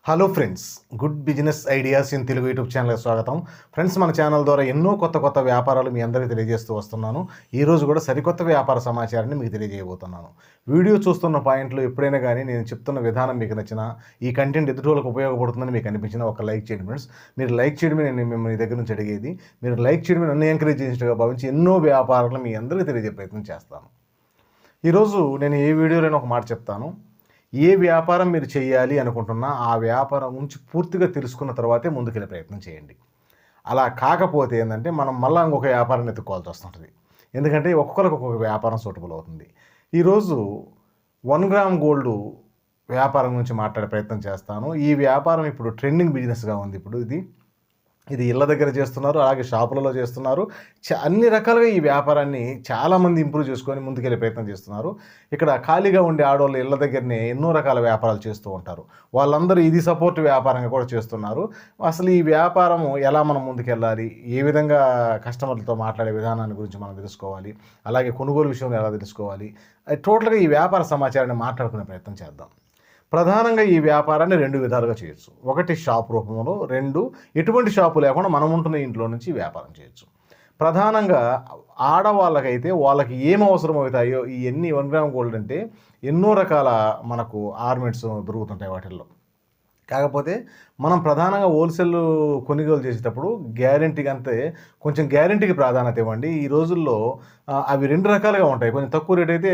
Hello friends, good business ideas in Telugu YouTube ఛానల్కి స్వాగతం. Friends, మన ఛానల్ ద్వారా ఎన్నో కొత్త వ్యాపారాలు మీ అందరికీ తెలియజేస్తూ వస్తున్నాను. ఈరోజు కూడా సరికొత్త వ్యాపార సమాచారాన్ని మీకు తెలియజేయబోతున్నాను. వీడియో చూస్తున్న పాయింట్లు ఎప్పుడైనా కానీ నేను చెప్తున్న విధానం మీకు నచ్చినా, ఈ కంటెంట్ ఎదుటివాళ్ళకు ఉపయోగపడుతుందని మీకు అనిపించిన ఒక లైక్ చేయండి ఫ్రెండ్స్. మీరు లైక్ చేయడమే నేను మిమ్మల్ని దగ్గర నుంచి అడిగేది. మీరు లైక్ చేయడమే నన్ను ఎంకరేజ్ చేసినట్టుగా భావించి ఎన్నో వ్యాపారాలు మీ అందరికీ తెలియజే ప్రయత్నం చేస్తాను. ఈరోజు నేను ఏ వీడియోలోనే ఒక మాట చెప్తాను. ఏ వ్యాపారం మీరు చేయాలి అనుకుంటున్నా ఆ వ్యాపారం నుంచి పూర్తిగా తెలుసుకున్న తర్వాతే ముందుకెళ్ళే ప్రయత్నం చేయండి. అలా కాకపోతే ఏంటంటే మనం మళ్ళీ ఇంకొక వ్యాపారాన్ని ఎత్తుకోవాల్సి వస్తుంటుంది. ఎందుకంటే ఒక్కొక్కరికి ఒక్కొక్క వ్యాపారం సూటబుల్ అవుతుంది. ఈరోజు 1 గ్రామ్ గోల్డ్ వ్యాపారం గురించి మాట్లాడే ప్రయత్నం చేస్తాను. ఈ వ్యాపారం ఇప్పుడు ట్రెండింగ్ బిజినెస్గా ఉంది. ఇప్పుడు ఇది ఇళ్ళ దగ్గర చేస్తున్నారు, అలాగే షాపులలో చేస్తున్నారు. అన్ని రకాలుగా ఈ వ్యాపారాన్ని చాలామంది ఇంప్రూవ్ చేసుకొని ముందుకెళ్ళే ప్రయత్నం చేస్తున్నారు. ఇక్కడ ఖాళీగా ఉండే ఆడవాళ్ళు ఇళ్ళ దగ్గరనే ఎన్నో రకాల వ్యాపారాలు చేస్తూ ఉంటారు. వాళ్ళందరూ ఇది సపోర్ట్ వ్యాపారంగా కూడా చేస్తున్నారు. అసలు ఈ వ్యాపారం ఎలా మనం ముందుకెళ్ళాలి, ఏ విధంగా కస్టమర్లతో మాట్లాడే విధానాన్ని గురించి మనం తెలుసుకోవాలి, అలాగే కొనుగోలు విషయంలో ఎలా తెలుసుకోవాలి, టోటల్గా ఈ వ్యాపార సమాచారాన్ని మాట్లాడుకునే ప్రయత్నం చేద్దాం. ప్రధానంగా ఈ వ్యాపారాన్ని 2 విధాలుగా చేయొచ్చు. ఒకటి షాప్ రూపంలో, 2 ఎటువంటి షాపు లేకుండా మనం ఉంటున్న ఇంట్లో నుంచి వ్యాపారం చేయొచ్చు. ప్రధానంగా ఆడవాళ్ళకైతే వాళ్ళకి ఏం అవసరం అవుతాయో ఇవన్నీ 1 గ్రామ్ గోల్డ్ అంటే ఎన్నో రకాల మనకు ఆర్నమెంట్స్ దొరుకుతుంటాయి వాటిల్లో. కాకపోతే మనం ప్రధానంగా హోల్సేల్ కొనుగోలు చేసేటప్పుడు గ్యారెంటీకి అంతే కొంచెం గ్యారెంటీకి ప్రాధాన్యత ఇవ్వండి. ఈ రోజుల్లో అవి 2 రకాలుగా ఉంటాయి. కొంచెం తక్కువ రేట్ అయితే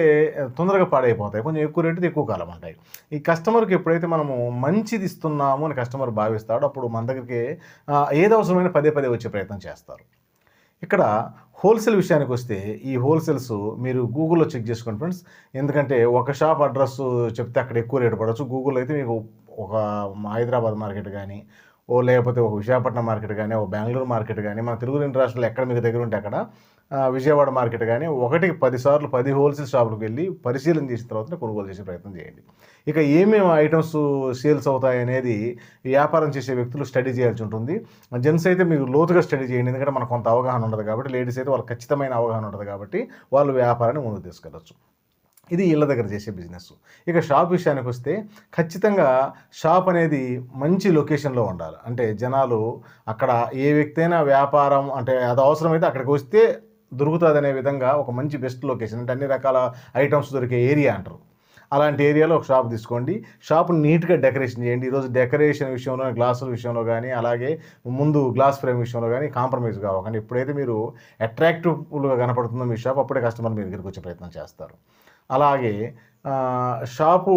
తొందరగా పాడైపోతాయి, కొంచెం ఎక్కువ రేట్ అయితే ఎక్కువ కాలం ఉంటాయి. ఈ కస్టమర్కి ఎప్పుడైతే మనము మంచిది ఇస్తున్నాము అని కస్టమర్ భావిస్తాడో అప్పుడు మన దగ్గరికి ఏది అవసరమైన పదే వచ్చే ప్రయత్నం చేస్తారు. ఇక్కడ హోల్సేల్ విషయానికి వస్తే ఈ హోల్సేల్స్ మీరు గూగుల్లో చెక్ చేసుకోండి ఫ్రెండ్స్. ఎందుకంటే ఒక షాప్ అడ్రస్ చెప్తే అక్కడ ఎక్కువ రేటు పడవచ్చు. గూగుల్లో అయితే మీకు ఒక హైదరాబాద్ మార్కెట్ కానీ, లేకపోతే ఒక విశాఖపట్నం మార్కెట్ కానీ, ఒక బెంగళూరు మార్కెట్ కానీ, మన తెలుగు 2 రాష్ట్రాలు ఎక్కడ మీకు దగ్గర ఉంటే అక్కడ విజయవాడ మార్కెట్ కానీ, ఒకటికి 10 సార్లు 10 హోల్సేల్ షాపులకు వెళ్ళి పరిశీలన చేసిన తర్వాత కొనుగోలు చేసే ప్రయత్నం చేయండి. ఇక ఏమేమి ఐటమ్స్ సేల్స్ అవుతాయి అనేది వ్యాపారం చేసే వ్యక్తులు స్టడీ చేయాల్సి ఉంటుంది. జెంట్స్ అయితే మీరు లోతుగా స్టడీ చేయండి, ఎందుకంటే మనకు కొంత అవగాహన ఉండదు కాబట్టి. లేడీస్ అయితే వాళ్ళకి ఖచ్చితమైన అవగాహన ఉంటుంది కాబట్టి వాళ్ళు వ్యాపారాన్ని ముందుకు తీసుకెళ్ళచ్చు. ఇది ఇళ్ళ దగ్గర చేసే బిజినెస్. ఇక షాప్ విషయానికి వస్తే ఖచ్చితంగా షాప్ అనేది మంచి లొకేషన్లో ఉండాలి. అంటే జనాలు అక్కడ ఏ వ్యక్తి అయినా వ్యాపారం అంటే అది అవసరమైతే అక్కడికి వస్తే దొరుకుతుంది అనే విధంగా ఒక మంచి బెస్ట్ లొకేషన్, అంటే అన్ని రకాల ఐటమ్స్ దొరికే ఏరియా అంటారు. అలాంటి ఏరియాలో ఒక షాప్ తీసుకోండి. షాప్ని నీట్గా డెకరేషన్ చేయండి. ఈరోజు డెకరేషన్ విషయంలో, గ్లాసుల విషయంలో కానీ, అలాగే ముందు గ్లాస్ ఫ్రేమ్ విషయంలో కానీ కాంప్రమైజ్ కావకండి. ఎప్పుడైతే మీరు అట్రాక్టివ్గా కనపడుతుందో మీ షాప్, అప్పుడే కస్టమర్ మీ దగ్గరికి వచ్చే ప్రయత్నం చేస్తారు. అలాగే షాపు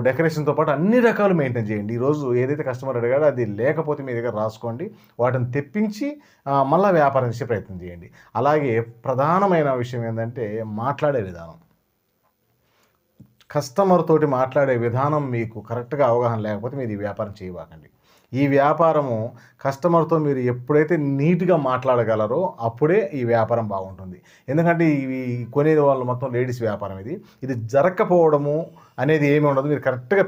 డెకరేషన్తో పాటు అన్ని రకాలు మెయింటైన్ చేయండి. ఈరోజు ఏదైతే కస్టమర్ అడిగాడో అది లేకపోతే మీ దగ్గర రాసుకోండి, వాటిని తెప్పించి మళ్ళీ వ్యాపారం చేసే ప్రయత్నం చేయండి. అలాగే ప్రధానమైన విషయం ఏంటంటే మాట్లాడే విధానం. కస్టమర్ తోటి మాట్లాడే విధానం మీకు కరెక్ట్గా అవగాహన లేకపోతే మీరు ఈ వ్యాపారం చేయబాకండి. ఈ వ్యాపారము కస్టమర్తో మీరు ఎప్పుడైతే నీట్గా మాట్లాడగలరో అప్పుడే ఈ వ్యాపారం బాగుంటుంది. ఎందుకంటే ఇవి కొనే వాళ్ళు మొత్తం లేడీస్ వ్యాపారం. ఇది జరగకపోవడము అనేది ఏమి ఉండదు. మీరు కరెక్ట్గా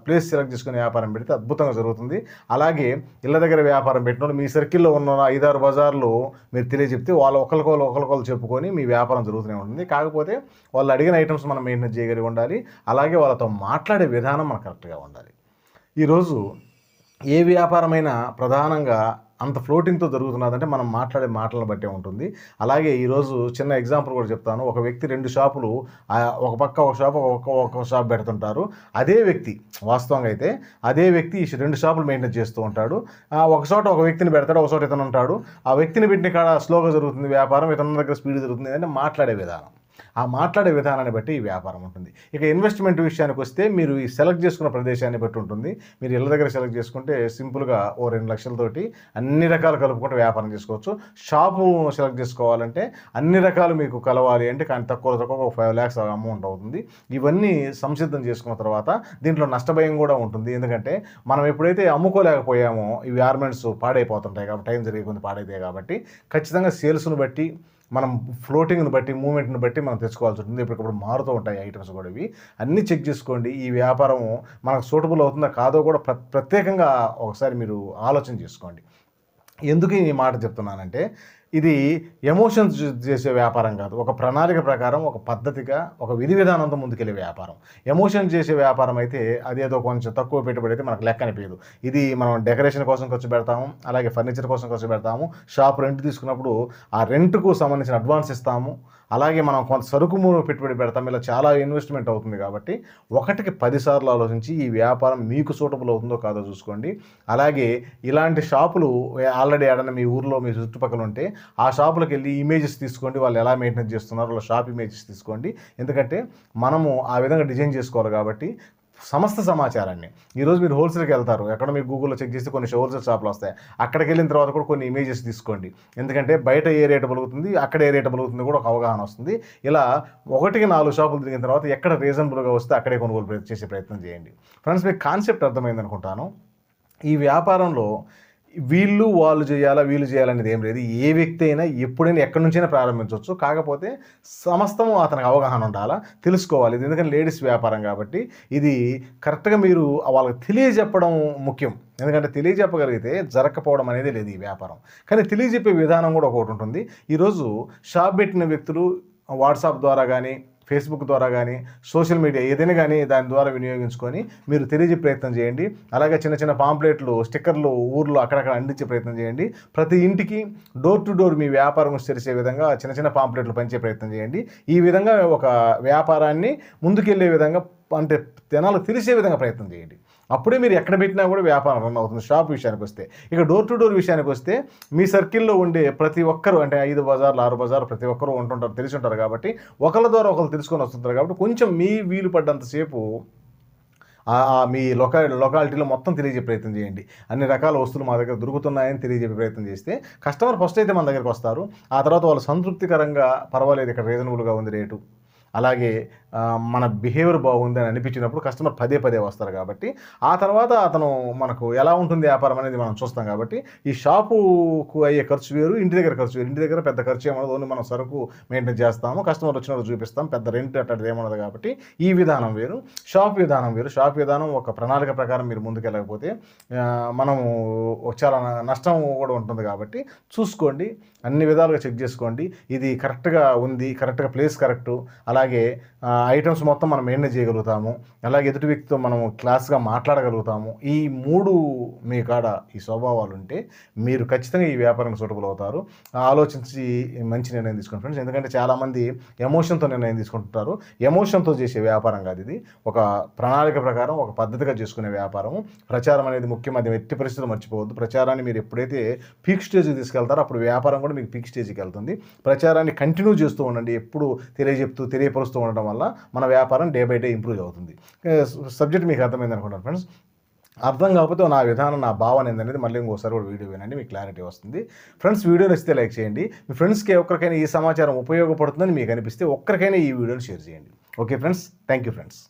ప్లేస్ సెలెక్ట్ చేసుకునే వ్యాపారం పెడితే అద్భుతంగా జరుగుతుంది. అలాగే ఇళ్ళ దగ్గర వ్యాపారం పెట్టినప్పుడు మీ సర్కిల్లో ఉన్న 5-6 బజార్లు మీరు తెలియజెప్తే వాళ్ళు ఒకరికొకరు చెప్పుకొని మీ వ్యాపారం జరుగుతూనే ఉంటుంది. కాకపోతే వాళ్ళు అడిగిన ఐటమ్స్ మనం మెయింటైన్ చేయగలిగి ఉండాలి. అలాగే వాళ్ళతో మాట్లాడే విధానం మనకు కరెక్ట్గా ఉండాలి. ఈరోజు ఏ వ్యాపారమైనా ప్రధానంగా అంత ఫ్లోటింగ్తో జరుగుతున్నదంటే మనం మాట్లాడే మాటలను బట్టే ఉంటుంది. అలాగే ఈరోజు చిన్న ఎగ్జాంపుల్ కూడా చెప్తాను. ఒక వ్యక్తి 2 షాపులు, ఒక పక్క ఒక షాపు, ఒక షాప్ పెడుతుంటారు. అదే వ్యక్తి వాస్తవంగా అయితే అదే వ్యక్తి 2 షాపులు మెయింటైన్ చేస్తూ ఉంటాడు. ఒక చోట ఒక వ్యక్తిని పెడతాడు, ఒక చోట ఇతను ఉంటాడు. ఆ వ్యక్తిని పెట్టిన కాడ స్లోగా జరుగుతుంది వ్యాపారం, ఇతని దగ్గర స్పీడ్ జరుగుతుంది. అంటే మాట్లాడే విధానం, ఆ మాట్లాడే విధానాన్ని బట్టి ఈ వ్యాపారం ఉంటుంది. ఇక ఇన్వెస్ట్మెంట్ విషయానికి వస్తే మీరు ఈ సెలెక్ట్ చేసుకున్న ప్రదేశాన్ని బట్టి ఉంటుంది. మీరు ఇళ్ళ దగ్గర సెలెక్ట్ చేసుకుంటే సింపుల్గా 2 లక్షలతోటి అన్ని రకాలు కలుపుకుంటే వ్యాపారం చేసుకోవచ్చు. షాపు సెలెక్ట్ చేసుకోవాలంటే అన్ని రకాలు మీకు కలవాలి అంటే కానీ తక్కువ ఒక 5 lakhs అమౌంట్ అవుతుంది. ఇవన్నీ సంసిద్ధం చేసుకున్న తర్వాత దీంట్లో నష్టభయం కూడా ఉంటుంది. ఎందుకంటే మనం ఎప్పుడైతే అమ్ముకోలేకపోయామో ఈ గార్మెంట్స్ పాడైపోతుంటాయి కాబట్టి, టైం జరిగే కొంత పాడైతాయి కాబట్టి ఖచ్చితంగా సేల్స్ను బట్టి, మనం ఫ్లోటింగ్ని బట్టి, మూమెంట్ని బట్టి మనం తెచ్చుకోవాల్సి ఉంటుంది. ఇప్పటికప్పుడు మారుతూ ఉంటాయి ఐటమ్స్ కూడా. ఇవి అన్నీ చెక్ చేసుకోండి. ఈ వ్యాపారం మనకు సూటబుల్ అవుతుందా కాదో కూడా ప్రత్యేకంగా ఒకసారి మీరు ఆలోచన చేసుకోండి. ఎందుకు ఈ మాట చెప్తున్నానంటే ఇది ఎమోషన్స్ చేసే వ్యాపారం కాదు. ఒక ప్రణాళిక ప్రకారం, ఒక పద్ధతిగా, ఒక విధి విధానంతో ముందుకెళ్ళే వ్యాపారం. ఎమోషన్ చేసే వ్యాపారం అయితే అదేదో కొంచెం తక్కువ పెట్టుబడి అయితే మనకు లెక్క అనిపించదు. ఇది మనం డెకరేషన్ కోసం ఖర్చు పెడతాము, అలాగే ఫర్నిచర్ కోసం ఖర్చు పెడతాము, షాప్ రెంట్ తీసుకున్నప్పుడు ఆ రెంట్కు సంబంధించిన అడ్వాన్స్ ఇస్తాము, అలాగే మనం కొంత సరుకు పెట్టుబడి పెడతాం. ఇలా చాలా ఇన్వెస్ట్మెంట్ అవుతుంది కాబట్టి ఒకటికి 10 సార్లు ఆలోచించి ఈ వ్యాపారం మీకు సూటబుల్ అవుతుందో కాదో చూసుకోండి. అలాగే ఇలాంటి షాపులు ఆల్రెడీ ఏడన్నా మీ ఊర్లో మీ చుట్టుపక్కల ఉంటే ఆ షాపులకు వెళ్ళి ఇమేజెస్ తీసుకోండి, వాళ్ళు ఎలా మెయింటైన్ చేస్తున్నారు, వాళ్ళ షాప్ ఇమేజెస్ తీసుకోండి. ఎందుకంటే మనము ఆ విధంగా డిజైన్ చేసుకోవాలి కాబట్టి సమస్త సమాచారాన్ని ఈరోజు మీరు హోల్సేల్కి వెళ్తారు, ఎక్కడ మీరు గూగుల్లో చెక్ చేస్తే కొన్ని హోల్సేల్ షాపులు వస్తాయి. అక్కడికి వెళ్ళిన తర్వాత కూడా కొన్ని ఇమేజెస్ తీసుకోండి. ఎందుకంటే బయట ఏ రేటు పలుకుతుంది, అక్కడ ఏ రేటు పలుకుతుంది కూడా ఒక అవగాహన వస్తుంది. ఇలా 1-4 షాపులు తిరిగిన తర్వాత ఎక్కడ రీజనబుల్గా వస్తే అక్కడే కొనుగోలు చేసే ప్రయత్నం చేయండి. ఫ్రెండ్స్, మీకు కాన్సెప్ట్ అర్థమైంది అనుకుంటాను. ఈ వ్యాపారంలో వాళ్ళు చేయాలనేది ఏం లేదు. ఏ వ్యక్తి అయినా ఎప్పుడైనా ఎక్కడి నుంచైనా ప్రారంభించవచ్చు. కాకపోతే సమస్తము అతనికి అవగాహన ఉండాలా, తెలుసుకోవాలి. ఇది ఎందుకంటే లేడీస్ వ్యాపారం కాబట్టి ఇది కరెక్ట్గా మీరు వాళ్ళకి తెలియజెప్పడం ముఖ్యం. ఎందుకంటే తెలియజెప్పగలిగితే జరగకపోవడం అనేది లేదు ఈ వ్యాపారం. కానీ తెలియజెప్పే విధానం కూడా ఒకటి ఉంటుంది. ఈరోజు షాప్ పెట్టిన వ్యక్తులు వాట్సాప్ ద్వారా కానీ, ఫేస్బుక్ ద్వారా కానీ, సోషల్ మీడియా ఏదైనా కానీ దాని ద్వారా వినియోగించుకొని మీరు తెలియజే ప్రయత్నం చేయండి. అలాగే చిన్న చిన్న పాంప్లెట్లు, స్టిక్కర్లు ఊర్లో అక్కడక్కడ అందించే ప్రయత్నం చేయండి. ప్రతి ఇంటికి డోర్ టు డోర్ మీ వ్యాపారం తెరిచే విధంగా చిన్న చిన్న పాంప్లెట్లు పంచే ప్రయత్నం చేయండి. ఈ విధంగా ఒక వ్యాపారాన్ని ముందుకెళ్లే విధంగా, అంటే జనాలకు తెలిసే విధంగా ప్రయత్నం చేయండి. అప్పుడే మీరు ఎక్కడ పెట్టినా కూడా వ్యాపారం రన్ అవుతుంది. షాప్ విషయానికి వస్తే, ఇక డోర్ టు డోర్ విషయానికి వస్తే మీ సర్కిల్లో ఉండే ప్రతి ఒక్కరు, అంటే 5 బజార్లు 6 బజార్లు ప్రతి ఒక్కరు ఉంటుంటారు, తెలిసి ఉంటారు కాబట్టి ఒకళ్ళ ద్వారా ఒకరు తెలుసుకొని వస్తుంటారు కాబట్టి కొంచెం మీ వీలు పడ్డంతసేపు మీ లొకాలిటీలో మొత్తం తెలియజెప్పే ప్రయత్నం చేయండి. అన్ని రకాల వస్తువులు మా దగ్గర దొరుకుతున్నాయని తెలియజెప్పే ప్రయత్నం చేస్తే కస్టమర్ ఫస్ట్ అయితే మన దగ్గరికి వస్తారు. ఆ తర్వాత వాళ్ళు సంతృప్తికరంగా, పర్వాలేదు ఇక్కడ రీజనబుల్గా ఉంది రేటు, అలాగే మన బిహేవియర్ బాగుంది అని అనిపించినప్పుడు కస్టమర్ పదే వస్తారు. కాబట్టి ఆ తర్వాత అతను మనకు ఎలా ఉంటుంది వ్యాపారం అనేది మనం చూస్తాం. కాబట్టి ఈ షాపుకు అయ్యే ఖర్చు వేరు, ఇంటి దగ్గర ఖర్చు వేరు. ఇంటి దగ్గర పెద్ద ఖర్చు ఏమన్నది, ఓన్లీ మనం సరుకు మెయింటైన్ చేస్తాము, కస్టమర్ వచ్చినప్పుడు చూపిస్తాం, పెద్ద రెంట్ అట్టది ఏమన్నది. కాబట్టి ఈ విధానం వేరు, షాప్ విధానం వేరు. షాప్ విధానం ఒక ప్రణాళిక ప్రకారం మీరు ముందుకెళ్ళకపోతే మనము చాలా నష్టం కూడా ఉంటుంది. కాబట్టి చూసుకోండి, అన్ని విధాలుగా చెక్ చేసుకోండి. ఇది కరెక్ట్గా ఉంది, కరెక్ట్గా ప్లేస్ కరెక్టు, అలాగే ఐటమ్స్ మొత్తం మనం మెయింటైన్ చేయగలుగుతాము, అలాగే ఎదుటి వ్యక్తితో మనం క్లాస్గా మాట్లాడగలుగుతాము. ఈ 3 మీ కాడ ఈ స్వభావాలు ఉంటే మీరు ఖచ్చితంగా ఈ వ్యాపారానికి సూటబుల్ అవుతారు. ఆలోచించి మంచి నిర్ణయం తీసుకోండి ఫ్రెండ్స్. ఎందుకంటే చాలామంది ఎమోషన్తో నిర్ణయం తీసుకుంటుంటారు. ఎమోషన్తో చేసే వ్యాపారం కాదు ఇది. ఒక ప్రణాళిక ప్రకారం, ఒక పద్ధతిగా చేసుకునే వ్యాపారము. ప్రచారం అనేది ముఖ్యం, అది ఎట్టి పరిస్థితులు మర్చిపోవద్దు. ప్రచారాన్ని మీరు ఎప్పుడైతే పీక్ స్టేజ్కి తీసుకెళ్తారో అప్పుడు వ్యాపారం కూడా మీకు పీక్ స్టేజ్కి వెళ్తుంది. ప్రచారాన్ని కంటిన్యూ చేస్తూ ఉండండి, ఎప్పుడు తెలియపరుస్తూ ఉండడం వల్ల మన వ్యాపారం డే బై డే ఇంప్రూవ్ అవుతుంది. సబ్జెక్ట్ మీకు అర్థమైంది అనుకుంటాను ఫ్రెండ్స్. అర్థం కాకపోతే నా విధానం, నా భావన ఏందనేది మళ్ళీ ఇంకోసారి కూడా వీడియో వినండి, మీకు క్లారిటీ వస్తుంది. ఫ్రెండ్స్, వీడియో నచ్చితే లైక్ చేయండి. మీ ఫ్రెండ్స్కి ఒక్కరికైనా ఈ సమాచారం ఉపయోగపడుతుందని మీకు అనిపిస్తే ఒక్కరికైనా ఈ వీడియోని షేర్ చేయండి. Okay friends, thank you friends.